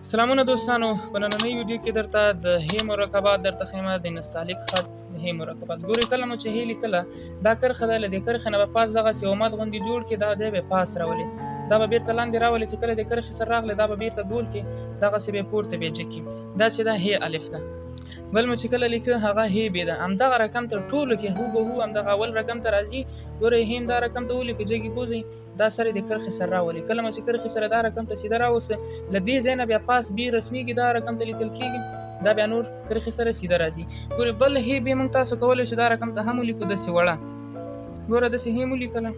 سلامونه دوستانو، په نننۍ ویډیو کې درته د هی مرکبات درته ښیمه د نستعلیق خط د هی مرکبات. ګورئ کله مو چې هی لیکله دا کرښه ده، له دې کرښې نه به پاس دغسې یو مات غوندې جوړ کړي، دا ځای به پاس راولي، دا به بیرته لاندې راولي، چې کله د کرښې سره راغلی دا به بیرته ګول کړي، دغسې به یې پورته بیا جګ کړي. دا چې دا هی الف ده. بل مو چې کله لیکه هغه هی بی ده. همدغه رقم ته ټولو کې هوبهو همدغه اول رقم ته راځي. ګورئ هیم دا رقم ته ولیکه جګې بوزئ، دا سره د کرښې سره راولي. کله مو چې کرښې سره دا رقم ته سیده راوسته، له دې ځای نه بیا پاس بي رسمیږي، دا رقم ته لیکل کېږي، دا بیا نور کرښې سره سیده راځي. ګورئ بل هی بی موږ تاسو کولی شو دا رقم ته هم ولیکو داسې وړه. ګوره داسې هیم ولیکله،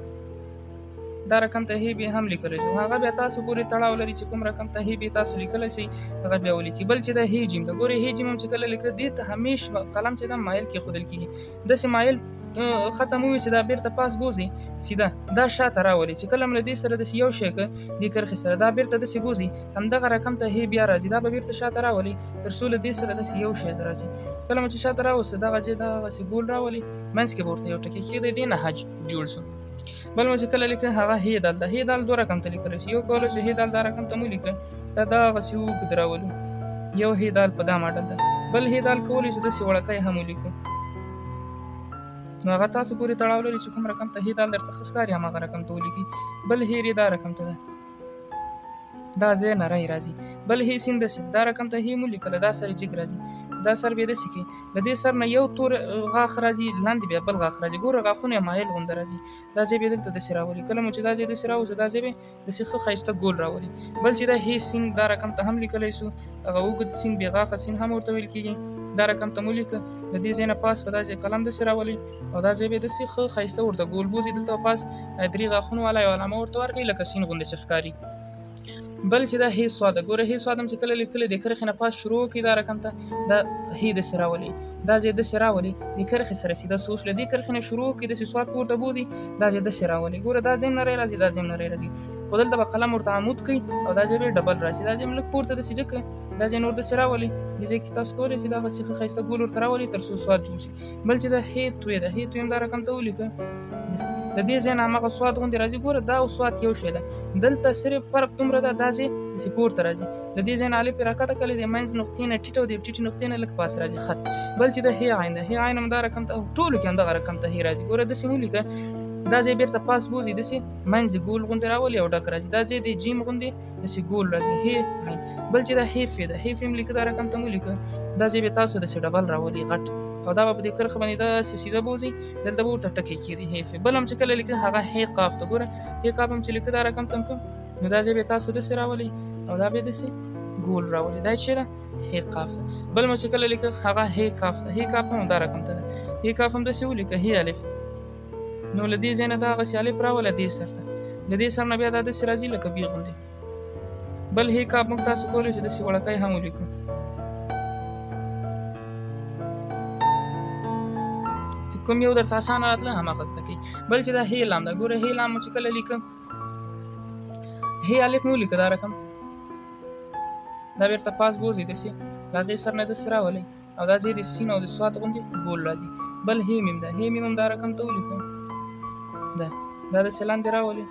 دا رقم ته هی بی هم لیکلی شو، هغه بیا تاسو پورې تړاو لري چې کوم رقم ته هی بی تاسو لیکلی شئ هغه بیا ولیکي. بل چې دا هی جیم ده، ګورئ هی جیم هم چې کله لیکه دې ته همیش قلم چې ده مایل کېښودل کېږي، داسې مایل ختم ووي چې دا بیرته پاس بوزي سیده، دا شاته راولي، چې کله هم له دې سره داسې یو شی که دې کرښې سره دا بیرته داسې بوزي، همدغه رقم ته هی بیا راځي، دا به بیرته شاته راولي تر څو له دې سره داسې یو شی راځي. کله مو چې شاته راوسته دغه ځای دغسې ګول راولي، منځ کې به ورته یو ټکی کېږدئ، دې نه حج جوړ شو. بل مو چې کله لیکه هغه هی دال ده. هی دال دوه رقم ته لیکلی شي، یو کولی شو هی دال دا رقم ته مو لیکه، دا دغسې اوږد راولو، یو هی دال په دا ماډل ده. بل هی دال کولی شو داسې وړکی هم ولیکو، نو هغه تاسو پورې تړاو لري چې کوم رقم ته هی دال درته ښه ښکاري هماغه رقم ته ولیکي. بل هیرې دا رقم ته ده، دا ځای نری راځي. بل هی سین داسې دا رقم ته هی مو لیکله، دا سر جګ راځي، دا سر بیا داسې کوي، له دې سر نه یو تور غاښ راځي، لاندې بیا بل غاښ راځي، ګوره غاښونه یې مایل غونده راځي، دا ځای بیا دلته داسې راولي. کله مو چې دا ځای داسې راوځي دا ځای به داسې ښه ښایسته ګول راولي. بل چې دا هی سین دا رقم ته هم لیکلی شو، هغه اوږد سین بې غاښه سین هم ورته ویل کېږي، دا رقم ته مو لیکه، له دې ځای نه پاس په دا ځای قلم داسې راولي او دا ځای به یې داسې ښه ښایسته ورته ګول بوزي، دلته پاس درې غاښونو والا یو علامه ورته ورکوي لکه سین غوندې چې ښکاري. بل چې دا هی سواده، ګوره هی سواد هم چې کله لیکلی د کرښې نه پاس شروع کړي دا رقم ته، دا هی داسې راولي، دا ځای داسې راولي، د کرښې سره سیده سوچ له دې کرښې نه شروع کړي داسې سواد پورته بوځي، دا ځای داسې راولي. ګوره دا ځای هم نری راځي، دا ځای هم نری راځي، خو دلته به قلم ورته عمود کوي او دا ځای به یې ډبل راشي، دا ځای هم لږ پورته داسې جګ کړي، دا ځای نور داسې راولي، دې ځای کې تاسو کولی شئ دغسې ښه ښایسته ګول ورته راولي تر څو سواد جوړ شي. بل چې دا هی توی ده، هی توی هم دا رقم ته ولیکه، د دې ځای نه هماغه سواد غوندې راځي. ګوره دا او سواد یو شی ده، دلته صرف فرق دومره ده، دا ځای داسې پورته راځي، له دې ځای نه الف یې راکښته کړی، د منځ نقطې نه ټیټ او د ټیټې نقطې نه لږ پاس راځي خط. بل چې د هی عین ده، هی عین هم دا رقم ته ټولو کې همدغه رقم ته هی راځي. ګوره داسې مو لیکه، دا ځای بیرته پاس بوځي، داسې منځ یې ګول غوندې راولي او ډک راځي، دا ځای د جیم غوندې داسې ګول راځي، هی عین. بل چې دا هی فی ده، هی فی هم لیکه، دا رقم ته مو لیکه، دا ځای به تاسو داسې ډبل راولي غټ، او دا به په دې کرښه باندې داسې سیده بوځي، دلته به ورته ټکی کېږي هی فی. بل هم چې کله لیکه هغه هی قاف ته، ګوره هی قاف هم چې لیکه دا رقم ته هم کوم، نو دا ځای به تاسو داسې راولي او دا به داسې ګول راولي، دا چې ده هی قاف ده. بل مو چې کله لیکه هغه هی کاف ده، هی کاف هم دا رقم ته ده، هی کاف هم داسې ولیکه هی الف، نو له دې ځای نه دغسې الف راوله دې سر ته، له دې سر نه بیا دا داسې راځي لکه بي غوندې. بل هی کاف موږ تاسو کولی شو داسې وړکی هم ولیکو، چې کوم یو درته اسانه راتله هماغه زده کوئ. بل چې دا هی لام ده، ګوره هی لام مو چې کله لیکم، هی الف مو ولیکه دا رقم، دا بیرته پاس بوځي داسې له هغې سر نه داسې راولئ او دا ځای د سین او د سواد غوندې ګول راځي. بل هی میم ده، هی میم هم دا رقم ته ولیکه، دا داسې لاندې راولي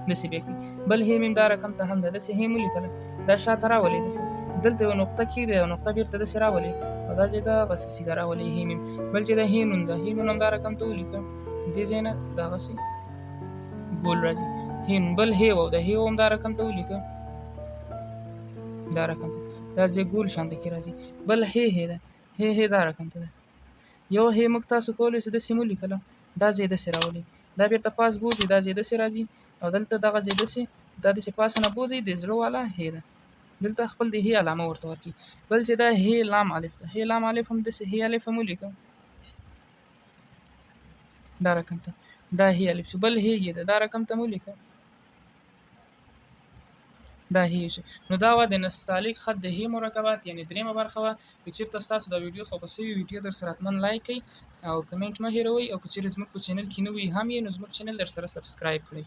داسې بیا کوي. بل هی میم دا رقم ته هم ده، داسې هی مو لیکله، دا شاته راولي داسې، دلته یوه نقطه کېږدئ، یوه نقطه بیرته داسې راولي او دا ځای دغسې سیده راولي هی میم. بل چې دا هی نون ده، هی نون هم دا رقم ته ولیکه، دې ځای نه دغسې ګول راځي هی نون. بل هی واو ده، هی واو هم دا رقم ته ولیکه، دا رقم ته دا ځای ګول شانته کې راځي. بل هی ده، هی دا رقم ته ده، یو هی موږ تاسو کولی شو داسې مو لیکله، دا ځای داسې راولي، دا بیرته پاس بوځي، دا ځای داسې راځي او دلته دغه ځای داسې، دا داسې پاسه نه بوځي، د زړه والا هی ده، دلته خپل د هی علامه ورته ورکړي. بل چې دا هی لام الف ده، هی لام الف هم داسې هی الف هم ولیکه، دا رقم ته، دا هی الف شو. بل هی ده، دا رقم ته مو لیکه، دا هی شو. نو دا وه د نستعلیق خط د هی مرکبات، یعنې درېیمه برخه وه. که چېرته ستاسو دا ویډیو خوښه سوي ویډیو در سره حتما لایک کړئ او کمنټ مه هېروئ، او که چېرې زموږ په چینل کې نوي هم یې نو زموږ چینل در سره سبسکرایب کړئ.